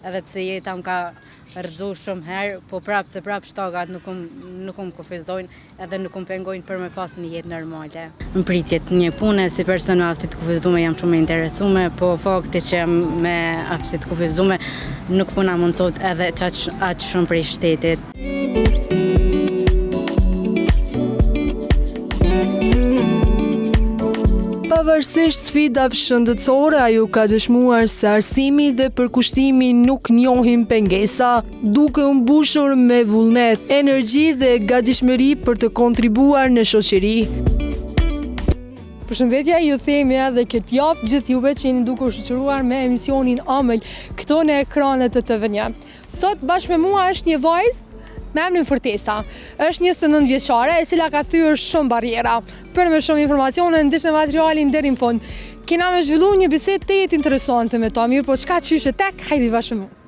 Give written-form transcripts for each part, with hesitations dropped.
edhe pse jeta më ka rrëzu shumë herë, po prapë shtakat nuk më kufizdojnë edhe nuk më pengojnë për me pas një jetë normale. Në pritjet një pune, si person me aftësi të kufizume jam shumë e interesume, po fakti që me aftësi të kufizume nuk puna mundësot edhe aq shumë prej shtetit. Pavarësisht sfidave shëndetësore, ajo ka dëshmuar se arsimi dhe përkushtimi nuk njohin pengesa, duke u mbushur me vullnet, energji dhe gatishmëri për të kontribuar në shoqëri. Përshëndetje, ju themi edhe këtë javë gjithë juve që jeni duke u shoqëruar me emisionin Ëmbël këto në ekranet të TV1. Sot bashkë me mua është një vajzë me emrin Fortesa. Është 29 vjeçare e cila ka thyer shumë barriera. Për më shumë informacione ndiqni materialin deri në fund. Kena me zhvillu një bisedë të jetë interesante me ta, mirë, po çka qyshe tek, hajde bashkë me mua.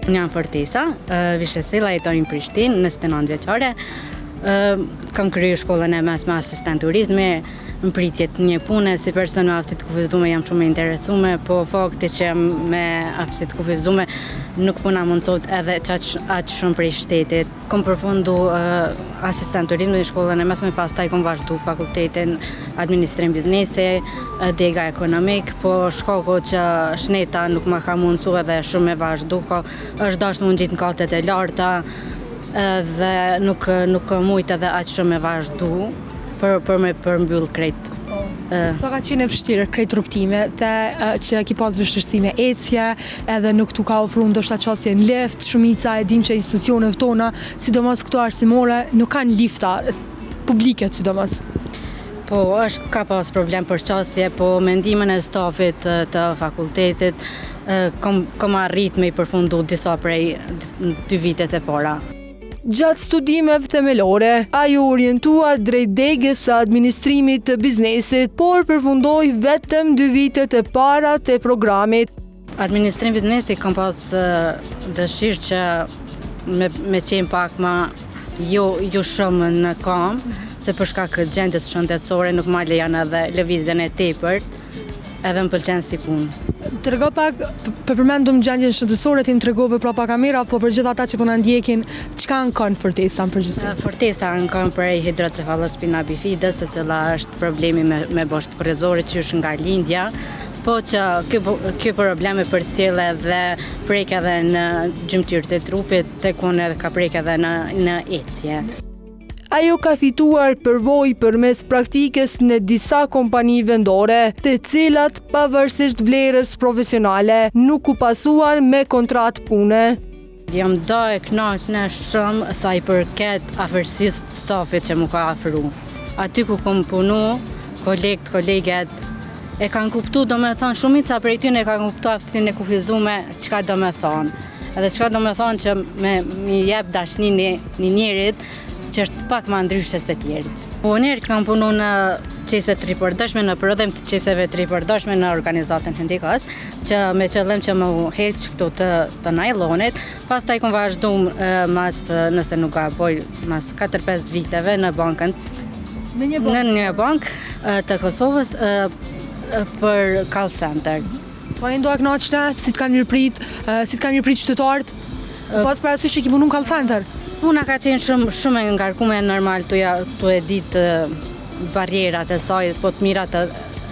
Unë jam Fortesa, Vishesilla, jetoj në Prishtinë, 29 vjeçare. Kam kryer shkollën e mesme asistent turizmi, në pritjet një pune, si person me aftësi të kufizume jam shumë e interesume, po fakti që me aftësi të kufizume nuk puna mundësot edhe aq shumë prej shtetit. Kom përfundu asistent turizmi në shkollën e mesme, pastaj kom vazhdu fakultetin administrim biznesi, dega ekonomik, po shkako që shneta nuk ma ka mundësu edhe shumë e vazhdu, është dashtë mund gjitë në katet e larta, dhe nuk mujtë edhe aq shumë e vazhdu për me përmbyll krejt. Sa ka qenë e vështirë krejt rrugtime, që ki pas vështirësime ecje, edhe nuk tu ka ofru ndoshta qasje në lift, shumica e din që institucionet tona, sidomos këto arsimore, nuk kanë lifta publike sidomos. Po, ka pas problem për qasje, po mendimin e stafit të fakultetit, kom arrit me i përfundu disa prej 2 vitet e para. Gjatë studimeve themelore, ajo orientua drejt degës së administrimit të biznesit, por përfundoi vetëm 2 vitet e para të programit. Administrim biznesi kam pas dëshirë që me qenë pak ma jo shumë në kam, se për shkak gjendjes shëndetësore nuk ma lejon edhe lëvizjen e tepërt, edhe më pëlqen si punë. Tërgo pak, përmendum gjendjen shëndetësore, ti më tregove pra pa kamera, po për gjithë ata që po na ndjekin, çka kanë Fortesa në përgjithësi? Fortesa kanë për hidrocefalospina bifidës, e cila është problemi me boshtë kurrizore që është nga lindja, po që ky problem e përcjell edhe prek edhe në gjymtyrët e trupit, tek unë edhe ka prek edhe në ecje. Ajo ka fituar përvojë përmes praktikës në disa kompani vendore, të cilat pavarësisht vlerës profesionale nuk u pasuan me kontratë pune. Jam e kënaqur shumë sa i përket afërsisë të stafit që më ka afru. Aty ku kom punu, koleget e kanë kuptu, do me thonë, shumica prej tyre e kanë kuptu aftësinë e kufizume, çka do me thonë. Edhe çka do me thonë që mi jep dashni një njerit, që është pak ma ndryshe se tjerë. Po njerë kam punu në qese të ripërdashme, në prodhem të qeseve të ripërdashme në organizatën Hendikas, që me qëllim që më heq këtu të najlonit, pas taj kom vazhdu nëse nuk ka boj, mas 4-5 viteve në bankën, në një bank të Kosovës për call center. Sa e ndo e knaqshne, si të kanë mirëprit qytetarët, pas parasysh që ki punu në call center? Puna ka qenë shumë e ngarkume, normal tu e ditë barjerat e saj, po të mirat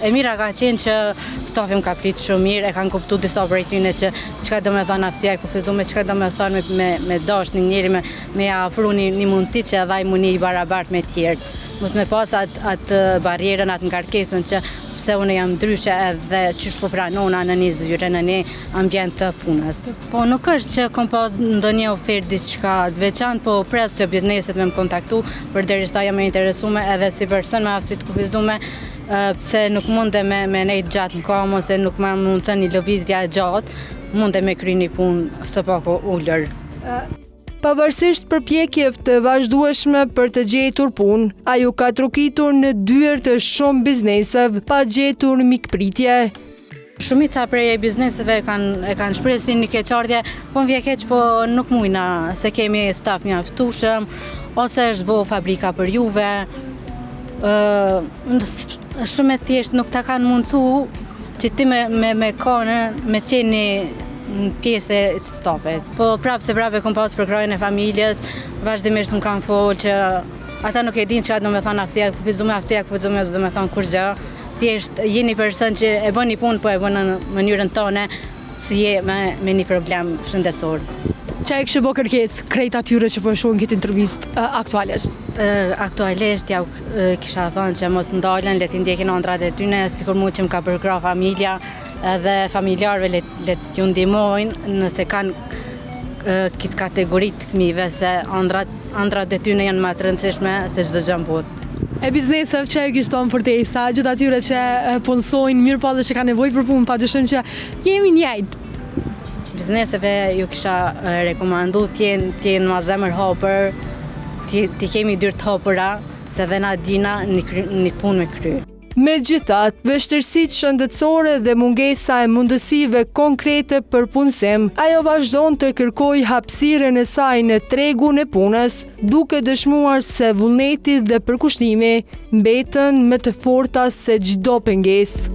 e mira ka qenë që stafi më ka pritë shumë mirë, e kanë kuptu disa prej tyne që çka do me thonë aftësia e kufizume, çka do me thonë me dash një njeri, me afru një mundësi që edhe ai muni i barabart me tjertë. Mos me pas atë barjerën, atë ngarkesën që pse unë jam ndryshe edhe qysh po pranona në një zyre, në një ambient të punës. Po nuk është që kom pas ndonjë ofertë diçka të veçantë, po pres që bizneset me më kontaktu, përderisa jam e interesume edhe si person me aftësi të kufizume, pse nuk munde me nejtë gjatë në kam, ose nuk me mundë një lëvizja gjatë, munde me kry një punë së pako ullër. Pavarësisht përpjekjeve të vazhdueshme për të gjetur punë, ajo ka trokitur në dyert të shumë bizneseve pa gjetur mikpritje. Shumica prej bizneseve e kanë shpresë një keqardhje, po më vjen keq, po nuk mujna se kemi staf mjaftueshëm ose është bo fabrika për juve. Shumë e thjesht nuk ta kanë mundsu që ti me kone, me qeni në pjesë e stafit. Po prapë kom pas për krajën e familjes, vazhdimisht më kanë folë që ata nuk e din që atë do me thonë aftësia, kufizume, do me thonë kur gjë. Thjesht jeni person që e bën një punë, po e bën në mënyrën tonë, si je me një problem shëndetësor. Qa e kështë bo kërkes krejt atyre që po shohin këtë intervistë aktualisht? Aktualisht ja kisha thonë që mos ndalen, le t'i ndjekin ëndrat e tyne, sikur mu që më ka përkra familja edhe familjarëve le t'ju ndihmojnë nëse kanë këtë kategoritë të fëmijëve, se ëndrat e tyne janë më të rëndësishme se çdo gjë në botë. E biznesëve që e kishton përtesa, gjithë atyre që punësojnë mirë po dhe që ka nevojë për punë, padyshim që jemi njëjtë. Bizneseve ju kisha rekomandu t'jenë ma zemër hapër, t'i kemi dyrë të hapëra, se dhe na dina një punë me kry. Megjithatë, vështirësitë shëndetësore dhe mungesa e mundësive konkrete për punësim, ajo vazhdon të kërkojë hapësirën e saj në tregun e punës, duke dëshmuar se vullneti dhe përkushtimi mbeten më të forta se çdo pengesë.